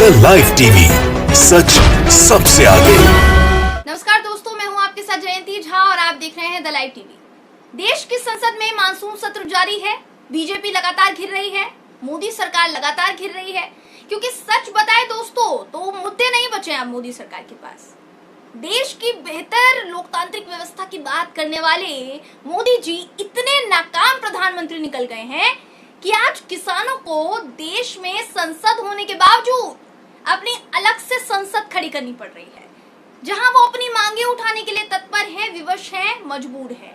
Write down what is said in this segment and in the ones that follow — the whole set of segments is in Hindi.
द लाइव टीवी, सच सबसे आगे। नमस्कार दोस्तों, मैं हूं आपके साथ जयंती झा और आप देख रहे हैं द लाइव टीवी। देश की संसद में मानसून सत्र जारी है। बीजेपी लगातार घिर रही है, मोदी सरकार लगातार घिर रही है, क्योंकि सच बताएं दोस्तों तो मुद्दे नहीं बचे अब मोदी सरकार के पास। देश की बेहतर लोकतांत्रिक व्यवस्था की बात करने वाले मोदी जी इतने नाकाम प्रधानमंत्री निकल गए हैं कि आज किसानों को देश में संसद होने के बावजूद अपनी अलग से संसद खड़ी करनी पड़ रही है, जहां वो अपनी मांगे उठाने के लिए तत्पर हैं, विवश हैं, मजबूर हैं।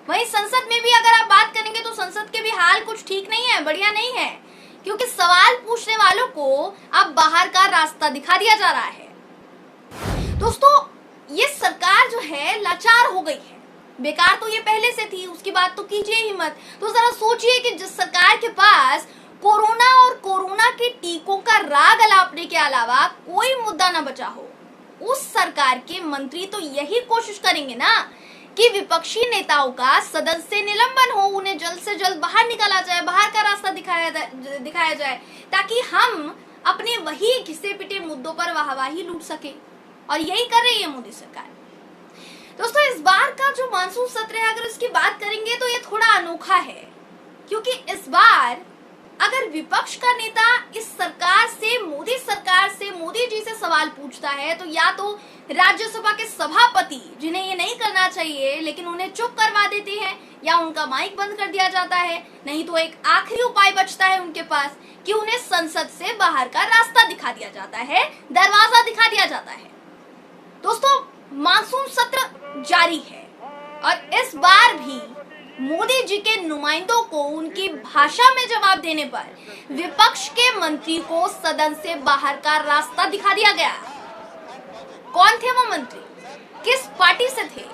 वहीं संसद में भी अगर आप बात करेंगे तो संसद के भी हाल कुछ ठीक नहीं है, बढ़िया नहीं है, क्योंकि सवाल पूछने वालों को अब बाहर का रास्ता दिखा दिया जा रहा है। दोस्तों, ये सरकार जो है लाचार हो गई है। बेकार तो ये पहले से थी, उसकी बात तो कीजिए ही मत। तो जरा सोचिए कि जिस सरकार के पास कोरोना और कोरोना के टीकों का राग अलापने के अलावा कोई मुद्दा न बचा हो, उस सरकार के मंत्री तो यही कोशिश करेंगे ना कि विपक्षी नेताओं का सदन से निलंबन हो, उन्हें जल्द से जल्द बाहर निकाला जाए, बाहर का रास्ता दिखाया जाए, ताकि हम अपने वही घिसे पिटे मुद्दों पर वाहवाही लूट सके। और यही कर रही है मोदी सरकार। दोस्तों, इस बार का जो मानसून सत्र है, अगर उसकी बात करेंगे तो ये थोड़ा अनोखा है, क्योंकि इस बार अगर विपक्ष का नेता इस सरकार से मोदी जी से सवाल पूछता है, तो या तो राज्यसभा के सभापति, जिन्हें ये नहीं करना चाहिए लेकिन उन्हें चुप करवा देते हैं, या उनका माइक बंद कर दिया जाता है, नहीं तो एक आखिरी उपाय बचता है उनके पास कि उन्हें संसद से बाहर का रास्ता दिखा दिया जाता है, दरवाजा दिखा दिया जाता है। दोस्तों, मानसून सत्र जारी है और इस बार भी मोदी जी के नुमाइंदों को उनकी भाषा में जवाब देने पर विपक्ष के मंत्री को सदन से बाहर का रास्ता दिखा दिया गया। कौन थे वो मंत्री, किस पार्टी से थे?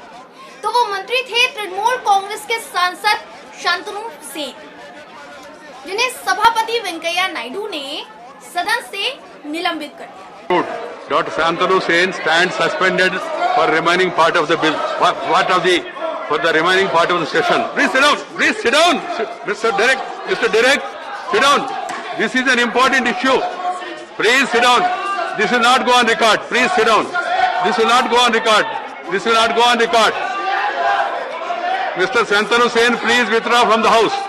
तो वो मंत्री थे तृणमूल कांग्रेस के सांसद शांतनु सेन, जिन्हें सभापति वेंकैया नायडू ने सदन से निलंबित कर दिया। Dr. Shantanu Sen stands suspended for remaining part of the bill. For the remaining part of the session. Please sit down. Please sit down. Mr. Derek, sit down. This is an important issue. Please sit down. This will not go on record. Please sit down. This will not go on record. This will not go on record. Mr. Shantanu Sen, please withdraw from the house.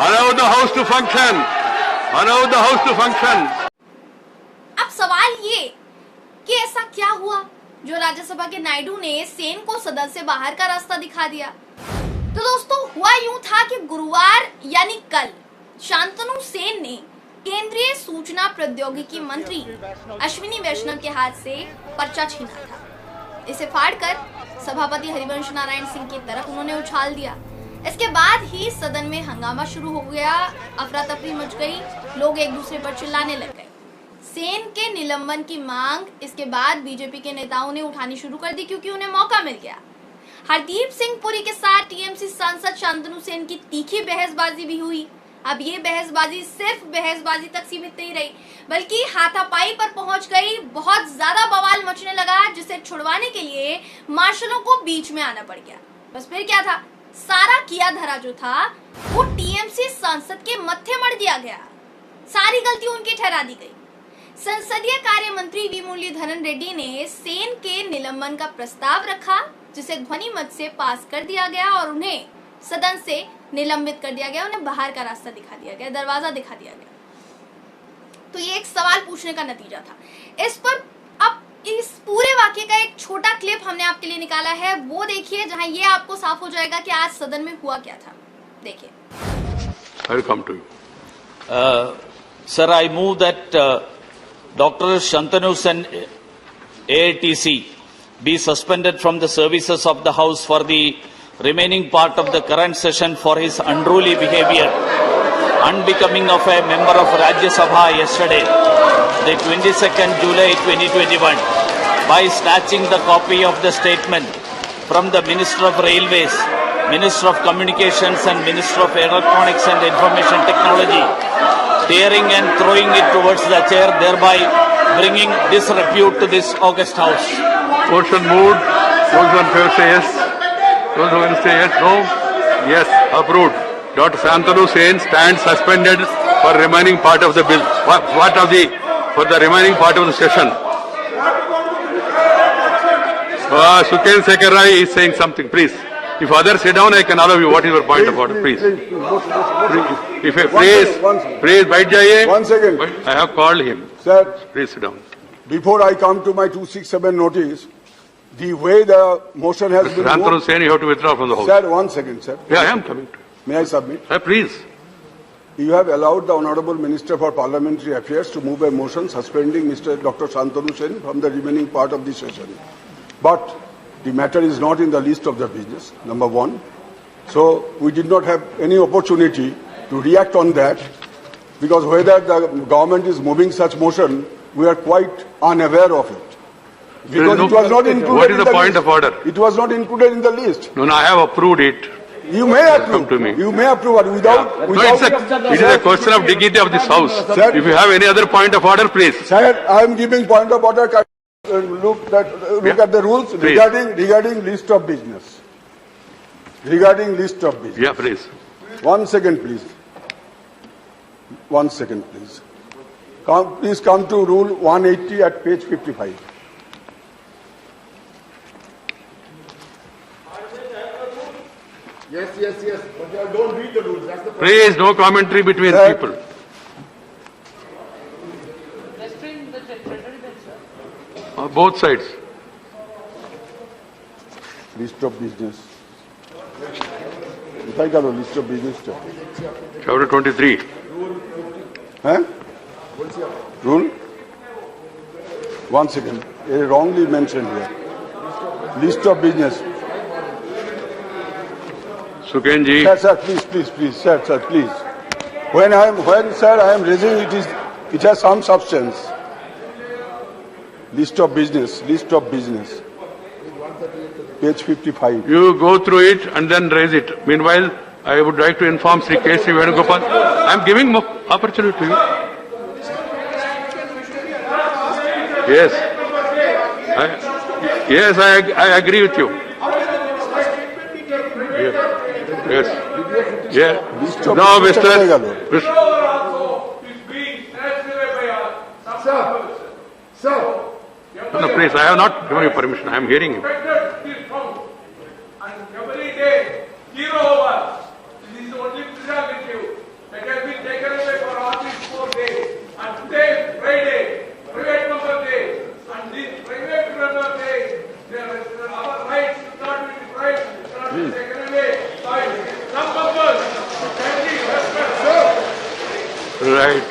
Allow the house to function. Allow the house to function. अब सवाल ये कि ऐसा क्या हुआ जो राज्यसभा के नायडू ने सेन को सदन से बाहर का रास्ता दिखा दिया। तो दोस्तों, हुआ यूं था कि गुरुवार यानी कल शांतनु सेन ने केंद्रीय सूचना प्रौद्योगिकी मंत्री अश्विनी वैष्णव के हाथ से पर्चा छीना था। इसे फाड़कर सभापति हरिवंश नारायण सिंह की तरफ उन्होंने उछाल दिया। इसके बाद ही सदन में हंगामा शुरू हो गया, अफरा तफरी मच गई, लोग एक दूसरे पर चिल्लाने लग गए। सेन के निलंबन की मांग इसके बाद बीजेपी के नेताओं ने उठानी शुरू कर दी, क्योंकि उन्हें मौका मिल गया। हरदीप सिंह पुरी के साथ टीएमसी सांसद शांतनु सेन की तीखी बहसबाजी भी हुई। अब ये बहसबाजी सिर्फ बहसबाजी तक सीमित नहीं रही, बल्कि हाथापाई पर पहुंच गई। बहुत ज्यादा बवाल मचने लगा, जिसे छुड़वाने के लिए मार्शलों को बीच में आना पड़ गया। बस फिर क्या था, सारा किया धरा जो था वो टीएमसी सांसद के मत्थे मढ़ दिया गया, सारी गलती उनकी ठहरा दी गई। संसदीय कार्य मंत्री वी मुरलीधरन रेड्डी ने सेन के निलंबन का प्रस्ताव रखा, जिसे ध्वनि मत से पास कर दिया गया और उन्हें सदन से निलंबित कर दिया गया, उन्हें बाहर का रास्ता दिखा दिया गया, दरवाजा दिखा दिया गया। तो ये एक सवाल पूछने का नतीजा था। इस पर अब इस पूरे वाक्य का एक छोटा क्लिप हमने आपके लिए निकाला है, वो देखिए, जहां ये आपको साफ हो जाएगा कि आज सदन में हुआ क्या था। देखिए। I will come to you. Sir, I move that Dr. Shantanu Sen, AITC, be suspended from the services of the House for the remaining part of the current session for his unruly behavior, unbecoming of a member of Rajya Sabha yesterday, the 22nd July 2021, by snatching the copy of the statement from the Minister of Railways, Minister of Communications and Minister of Electronics and Information Technology, tearing and throwing it towards the chair, thereby bringing disrepute to this august house. Motion moved. Those who in favor say yes. Those who will say yes, no. Yes, approved. Dr. Shantanu Sen stands suspended for remaining part of the bill. For the remaining part of the session. Suken Sekhar Rai is saying something, please. If others sit down, I can allow you. What is your point of order, please? Please, bait jaiye. 1 second. I have called him. Sir, Please sit down. before I come to my 267 notice, the way the motion has been Shantanu moved. Sen, you have to withdraw from the house. Sir, 1 second, sir. Yeah, I am coming to you. May I submit? Please. You have allowed the Honorable Minister for Parliamentary Affairs to move a motion suspending Mr. Dr. Shantanu Sen from the remaining part of the session. But the matter is not in the list of the business, number one. So we did not have any opportunity to react on that, because whether the government is moving such motion, we are quite unaware of it. Because it was not included What is in the point list. of order? It was not included in the list. No, I have approved it. You may approve. to me. You may approve it without. No, it is a question of dignity of this house. Sir. If you have any other point of order, please. Sir, I am giving point of order. Look at the rules Please. regarding list of business. Regarding list of business. Yeah, please. 1 second, please. 1 second, please. Please come to Rule 180 at page 55. Yes. But don't read the rules. That's the problem. Please, no commentary between Sir. people. Both sides. List of business. কোথায় গেল list of business টা? Chapter 23. হ্যাঁ? Rule? 1 second. Wrongly mentioned here. List of business. Sukenji. Sir, please, sir, please. When sir, I am raising it has some substance. List of business. Page 55. You go through it and then raise it. Meanwhile, I would like to inform Sri K.C. Venugopal. I am giving more opportunity to you. Yes. I agree with you. Yes. Yeah. No, Mr. Sir, No, please, I have not given you permission. I am hearing you. And every day, 0 hours. This is the only prerogative that has been taken away for all these 4 days. And today, Friday, private member day. And this private member day, our rights should not be deprived, should not be taken away by some members. Kindly respect. Right.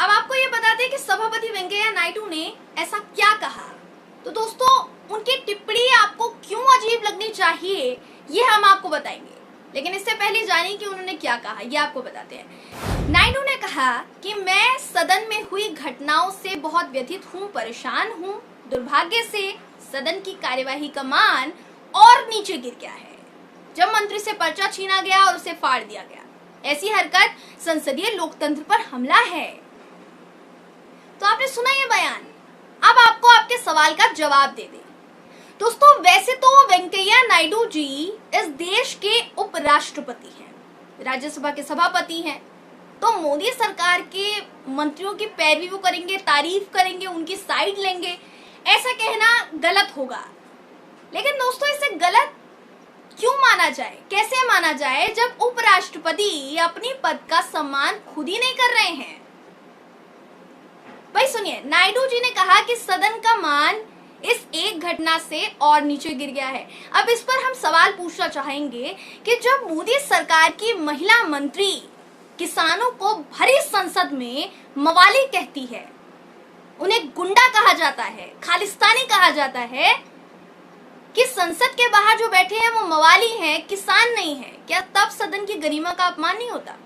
अब आपको ये बताते हैं कि सभापति वेंकैया नायडू ने ऐसा क्या कहा। तो दोस्तों, उनकी टिप्पणी आपको क्यों अजीब लगनी चाहिए, ये हम आपको बताएंगे। लेकिन इससे पहले जानिए कि उन्होंने क्या कहा, ये आपको बताते हैं। नायडू ने कहा कि मैं सदन में हुई घटनाओं से बहुत व्यथित हूँ, परेशान हूँ। दुर्भाग्य से सदन की कार्यवाही का मान और नीचे गिर गया है जब मंत्री से पर्चा छीना गया और उसे फाड़ दिया गया। ऐसी हरकत संसदीय लोकतंत्र पर हमला है। तो आपने सुना ये बयान, अब आपको आपके सवाल का जवाब दे दे। दोस्तों, वैसे तो वेंकैया नायडू जी इस देश के उपराष्ट्रपति हैं, राज्यसभा के सभापति हैं, तो मोदी सरकार के मंत्रियों की पैरवी वो करेंगे, तारीफ करेंगे, उनकी साइड लेंगे, ऐसा कहना गलत होगा। लेकिन दोस्तों, इसे गलत क्यों माना जाए, कैसे माना जाए जब उपराष्ट्रपति अपनी पद का सम्मान खुद ही नहीं कर रहे हैं। भाई सुनिए, नायडू जी ने कहा कि सदन का मान इस एक घटना से और नीचे गिर गया है। अब इस पर हम सवाल पूछना चाहेंगे कि जब मोदी सरकार की महिला मंत्री किसानों को भरी संसद में मवाली कहती है, उन्हें गुंडा कहा जाता है, खालिस्तानी कहा जाता है, कि संसद के बाहर जो बैठे हैं वो मवाली हैं, किसान नहीं है, क्या तब सदन की गरिमा का अपमान नहीं होता?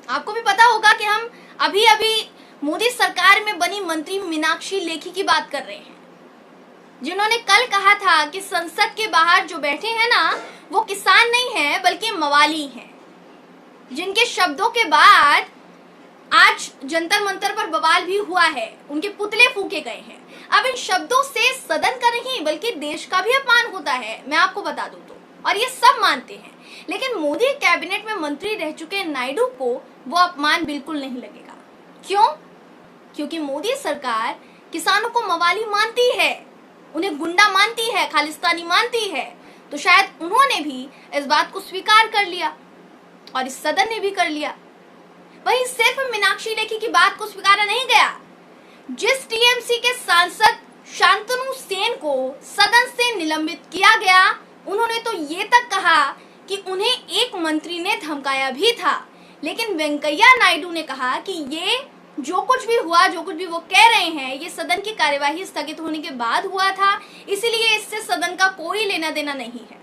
आपको भी पता होगा कि हम अभी मोदी सरकार में बनी मंत्री मीनाक्षी लेखी की बात कर रहे हैं, जिन्होंने कल कहा था कि संसद के बाहर जो बैठे हैं ना, वो किसान नहीं है बल्कि मवाली हैं, जिनके शब्दों के बाद आज जंतर मंतर पर बवाल भी हुआ है, उनके पुतले फूके गए हैं। अब इन शब्दों से सदन का नहीं बल्कि देश का भी अपमान होता है, मैं आपको बता दूं तो, और ये सब मानते हैं। लेकिन मोदी कैबिनेट में मंत्री रह चुके नायडू को वो अपमान बिल्कुल नहीं लगेगा। क्यों? क्योंकि मोदी सरकार किसानों को मवाली मानती है, उन्हें गुंडा मानती है, खालिस्तानी मानती है। तो शायद उन्होंने भी इस बात को स्वीकार कर लिया और इस सदन ने भी कर लिया। वहीं सिर्फ मीनाक्षी लेखी की बात को स्वीकारा नहीं गया। जिस टीएमसी के सांसद शांतनु सेन को सदन से निलंबित किया गया, उन्होंने तो ये तक कहा कि उन्हें एक मंत्री ने धमकाया भी था। लेकिन वेंकैया नायडू ने कहा कि ये जो कुछ भी हुआ, जो कुछ भी वो कह रहे हैं, ये सदन की कार्यवाही स्थगित होने के बाद हुआ था, इसलिए इससे सदन का कोई लेना देना नहीं है।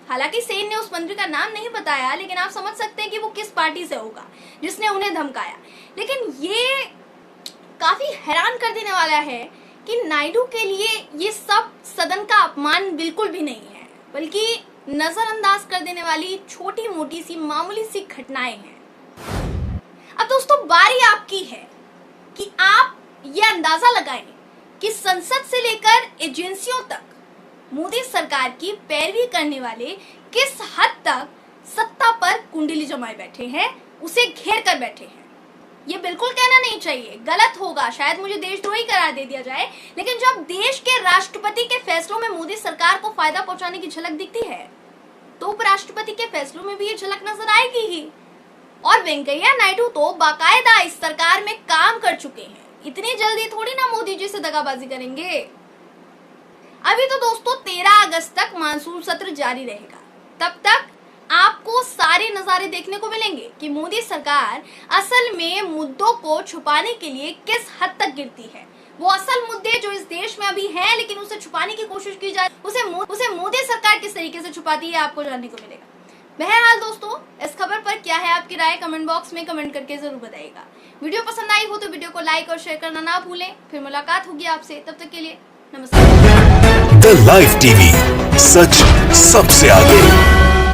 हालांकि सेन ने उस मंत्री का नाम नहीं बताया, लेकिन आप समझ सकते हैं कि वो किस पार्टी से होगा जिसने उन्हें धमकाया। लेकिन ये काफी हैरान कर देने वाला है कि नायडू के लिए ये सब सदन का अपमान बिल्कुल भी नहीं है, बल्कि नजरअंदाज कर देने वाली छोटी मोटी सी मामूली सी घटनाएं हैं। अब दोस्तों बारी आपकी है कि आप ये अंदाजा लगाएं कि संसद से लेकर एजेंसियों तक मोदी सरकार की पैरवी करने वाले किस हद तक सत्ता पर कुंडली जमाए बैठे हैं, उसे घेर कर बैठे हैं। ये बिल्कुल कहना नहीं चाहिए, गलत होगा, शायद मुझे देशद्रोही करार दे दिया जाए, लेकिन जब देश के राष्ट्रपति के फैसलों में मोदी सरकार को फायदा पहुंचाने की झलक दिखती है, तो उपराष्ट्रपति के फैसलों में भी ये झलक नजर आएगी ही। और वेंकैया नायडू तो बाकायदा इस सरकार में काम कर चुके हैं, इतनी जल्दी थोड़ी ना मोदी जी से दगाबाजी करेंगे। अभी तो दोस्तों 13 अगस्त तक मानसून सत्र जारी रहेगा। तब तक आपको सारे नजारे देखने को मिलेंगे कि मोदी सरकार असल में मुद्दों को छुपाने के लिए किस हद तक गिरती है। वो असल मुद्दे जो इस देश में अभी हैं, लेकिन उसे छुपाने की कोशिश की जाए, उसे मोदी सरकार किस तरीके से छुपाती है, आपको जानने को मिलेगा। बहरहाल दोस्तों, इस खबर पर क्या है आपकी राय, कमेंट बॉक्स में कमेंट करके जरूर बताइएगा। वीडियो पसंद आई हो तो वीडियो को लाइक और शेयर करना ना भूलें। फिर मुलाकात होगी आपसे, तब तक के लिए नमस्कार। द लाइव टीवी, सच सबसे आगे।